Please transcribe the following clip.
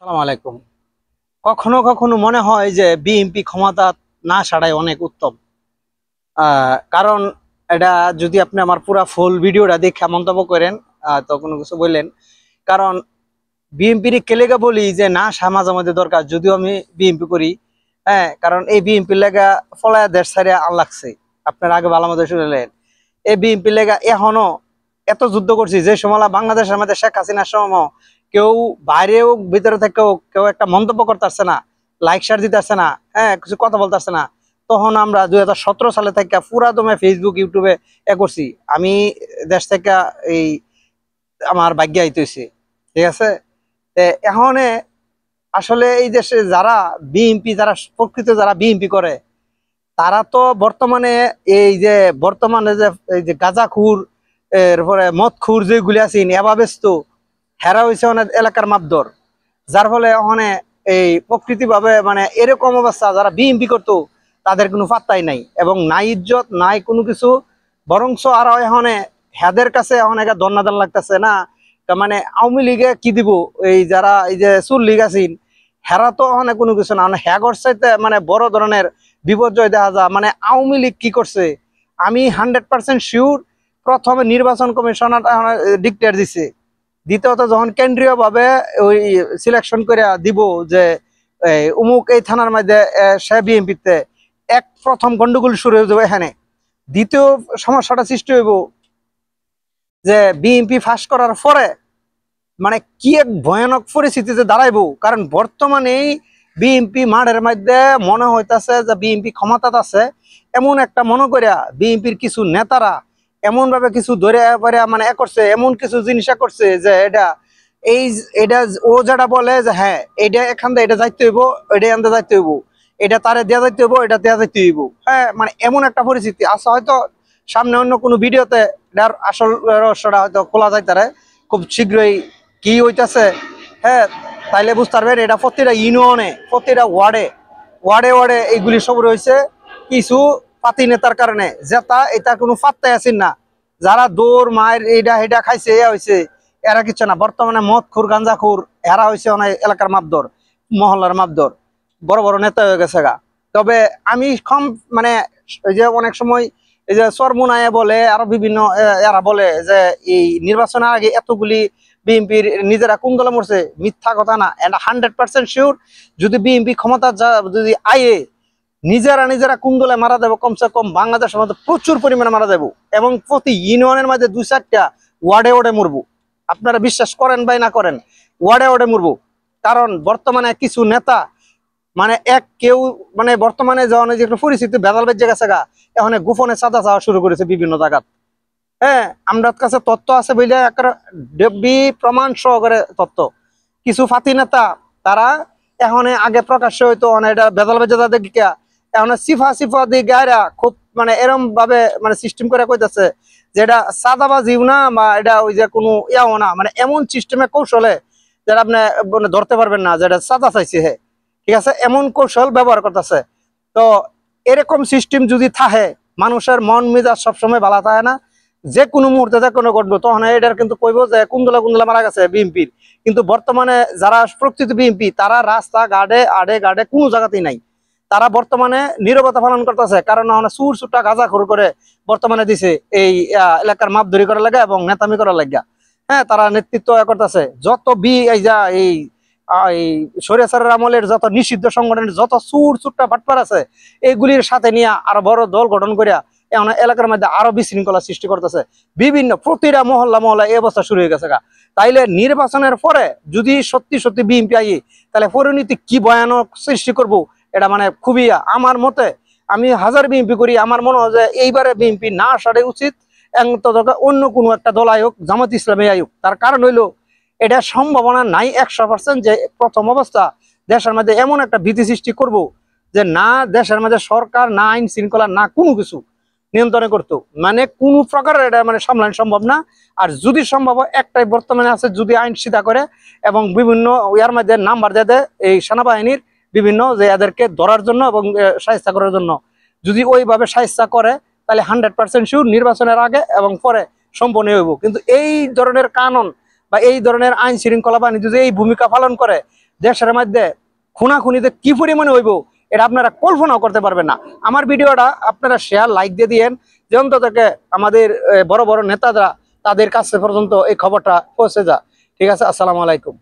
আসসালামু আলাইকুম। কখনো কখনো মনে হয় যে বিএনপি ক্ষমতা না ছাড়াই অনেক উত্তম। কারণ এটা যদি আপনি আমার পুরা ফুল ভিডিওটা দেখে মন্তব্য করেন তো কোনো কিছু বললেন। কারণ বিএনপির কেলেগা বলি যে না মাঝে মধ্যে দরকার, যদিও আমি বিএনপি করি। হ্যাঁ, কারণ এই বিএনপির লেগা ফলায়া দেশ ছাড়িয়ে লাগছে। আপনার আগে ভালো মতো শুনলেন, এই বিএনপির লেগা এখনো এত যুদ্ধ করছি যে সময় বাংলাদেশের মধ্যে শেখ হাসিনার সময় কেউ বাইরেও ভিতরে থেকেও কেউ একটা মন্তব্য করতেছে না, লাইক শেয়ার দিতেছে না, হ্যাঁ কিছু কথা বলতেছে না। তখন আমরা 2017 সালে থেকে পুরা দমে ফেসবুক ইউটিউবে করছি। আমি দেশ থেকে এই আমার ভাগ্য আইতেছি, ঠিক আছে। এখন আসলে এই দেশে যারা বিএনপি, যারা প্রকৃত যারা বিএনপি করে, তারা তো বর্তমানে এই যে বর্তমানে যে এই যে গাঁজাখুর, এরপরে মদখুর যেগুলি আছেন এভাবেস্ত, হেরা হয়েছে অনেক এলাকার মাপদর। যার ফলে ওখানে এই প্রকৃতি ভাবে মানে এরকম অবস্থা, যারা বিএনপি করতো তাদের কোনো পাত্তাই নাই এবং নাই ইজ্জত নাই কোনো কিছু। বরংস আরো এখানে হেদের কাছে এখন একা দন্নাদান লাগতেছে না। তার মানে আওয়ামী লীগে কি দিব, এই যারা এই যে সুর লীগ আছেন হেরা তো ওখানে কোনো কিছু না, হ্যাগর চাইতে মানে বড় ধরনের বিপর্যয় দেখা যায়। মানে আওয়ামী লীগ কি করছে আমি 100% শিওর। প্রথমে নির্বাচন কমিশনার ডিক্লেয়ার দিছে, দ্বিতীয়ত যখন কেন্দ্রীয় ভাবে ওই সিলেকশন করে দিব যে উমুক এই থানার মধ্যে সে বিএনপিতে, এক প্রথম গন্ডগোল শুরু হয়ে যাবে এখানে। দ্বিতীয় সমস্যাটা সৃষ্টি হইব যে বিএনপি ফাঁস করার পরে মানে কি এক ভয়ানক পরিস্থিতিতে দাঁড়াইবো। কারণ বর্তমানে বিএনপি মাঠের মধ্যে মনে হইতাছে যে বিএনপি ক্ষমতাত আছে, এমন একটা মনে করিয়া বিএনপির কিছু নেতারা এমন ভাবে কিছু ধরে মানে করছে, এমন কিছু জিনিস করছে যে এটা ও যেটা বলে যে হ্যাঁ এটা এখান থেকে এটা যাইতে হইব, এটা এখান থেকে যাইতে হইব, এটা তারে দেওয়া যাইতে হইব, এটা দেওয়া যাইতে হইব। হ্যাঁ, মানে এমন একটা পরিস্থিতি আছে। হয়তো সামনে অন্য কোনো ভিডিওতে এটার আসল রহস্যটা হয়তো খোলা যাইতারে খুব শীঘ্রই কি হইতাছে। হ্যাঁ, তাইলে বুঝতে পারবেন এটা প্রতিটা ইউনিয়নে, প্রতিটা ওয়ার্ডে ওয়ার্ডে ওয়ার্ডে এইগুলি সব রয়েছে কিছু পাতি নেতার কারণে। যেটা এটা কোনো পাত্তাই আছেন না, যারা দৌড় মায়ের এইটা হেটা খাইছে এ হয়েছে, এরা কিছু না। বর্তমানে মদ খুর গাঞ্জা খুর এরা হয়েছে অনেক এলাকার মাপদর, মহল্লার মাপদর, বড় বড় নেতা হয়ে গেছে গা। তবে আমি কম মানে এই যে অনেক সময় এই যে চরমুনায় বলে আরো বিভিন্ন এরা বলে যে এই নির্বাচনের আগে এতগুলি বিএনপির নিজেরা কোন দলে মরছে, মিথ্যা কথা না। এটা 100% শিওর। যদি বিএনপি ক্ষমতা যদি আয়ে নিজেরা নিজেরা কোন দলে মারা যাবো, কমসে কম বাংলাদেশের মধ্যে প্রচুর পরিমাণে মারা যাবো এবং প্রতি ইউনিয়নের মধ্যে 2-4টা ওয়ার্ডে ওয়ার্ডে মরবো। আপনারা বিশ্বাস করেন বা না করেন, ওয়ার্ডে ওয়ার্ডে মরবো। কারণ বর্তমানে কিছু নেতা মানে কেউ মানে বর্তমানে যখন যে পরিস্থিতি বেদাল বেজে গেছে গা, এখন গোপনে চাঁদা চাওয়া শুরু করেছে বিভিন্ন জায়গাত। হ্যাঁ, আমরা কাছে তথ্য আছে বলে একটা প্রমাণ সহকারে তথ্য। কিছু ফাতি নেতা তারা এখন আগে প্রকাশ্য হইতো এটা বেদাল বেজে তাদের এখন সিফা সিফা দিয়ে গায়রা খুব মানে এরম ভাবে মানে সিস্টেম করে কইতেছে যে এটা চাঁদাবাজিও না বা এটা ওই যে কোনো ইয়াও না, মানে এমন সিস্টেমে কৌশলে যেটা আপনি মানে ধরতে পারবেন না যে এটা চাঁদা চাইছে। হ্যাঁ, ঠিক আছে, এমন কৌশল ব্যবহার করতেছে। তো এরকম সিস্টেম যদি থাকে, মানুষের মন মেজাজ সবসময় ভালো থাকে না। যে কোনো মুহূর্তে যে কোনো ঘটবো, তখন এটার কিন্তু কইব যে কুন্দলা মারা গেছে বিএনপির। কিন্তু বর্তমানে যারা প্রকৃত বিএনপি তারা রাস্তা গাড়ে আড়ে গাড়ে কোনো জায়গাতেই নাই। তারা বর্তমানে নীরবতা পালন করতেছে, কারণ সুর সুটা গাঁজা খোর করে বর্তমানে দিছে এই এলাকার মাপধরি করার লাগা এবং নেতামি করার লাগা। হ্যাঁ, তারা নেতৃত্ব করতেছে। যত এই স্বৈরাচারের আমলের যত নিষিদ্ধ সংগঠনের যত চুরটা বাটপার আছে, এইগুলির সাথে নিয়ে আরো বড় দল গঠন করিয়া এখন এলাকার মধ্যে আরো বিশৃঙ্খলা সৃষ্টি করতেছে। বিভিন্ন প্রতিটা মহল্লা এই অবস্থা শুরু হয়ে গেছে গা। তাইলে নির্বাচনের পরে যদি সত্যি সত্যি বিএনপি আই, তাহলে পরিণতি কি ভয়ানক সৃষ্টি করব, এটা মানে খুবই আমার মতে। আমি হাজার বিএনপি করি, আমার মনে হয় যে এইবারে বিএনপি না আসাটাই উচিত। অন্য কোনো একটা দল আয়োগ, জামাত ইসলামী আয়োগ। তার কারণ হইলো এটা সম্ভাবনা নাই 100% যে প্রথম অবস্থা দেশের মধ্যে এমন একটা ভীতি সৃষ্টি করব যে না দেশের মধ্যে সরকার না আইন শৃঙ্খলা না কোনো কিছু নিয়ন্ত্রণ করতো, মানে কোনো প্রকারের এটা মানে সামলানো সম্ভব না। আর যদি সম্ভব হয় একটাই বর্তমানে আছে, যদি আইন সিধা করে এবং বিভিন্ন ইয়ার মধ্যে নাম্বার দিয়ে দেয় এই সেনাবাহিনীর বিভিন্ন যে এদেরকে ধরার জন্য এবং সাহায্য করার জন্য, যদি ওইভাবে সাহায্য করে তাহলে 100% শিওর নির্বাচনের আগে এবং পরে সম্পন্ন হইব। কিন্তু এই ধরনের কানুন বা এই ধরনের আইন শৃঙ্খলা বাহিনী যদি এই ভূমিকা পালন করে, দেশের মধ্যে খুনাখুনিতে কি পরিমাণে হইব এটা আপনারা কল্পনাও করতে পারবেন না। আমার ভিডিওটা আপনারা শেয়ার লাইক দিয়ে দিয়েন, যে অন্তত আমাদের বড় বড় নেতারা তাদের কাছে পর্যন্ত এই খবরটা পৌঁছে যায়। ঠিক আছে, আসসালামু আলাইকুম।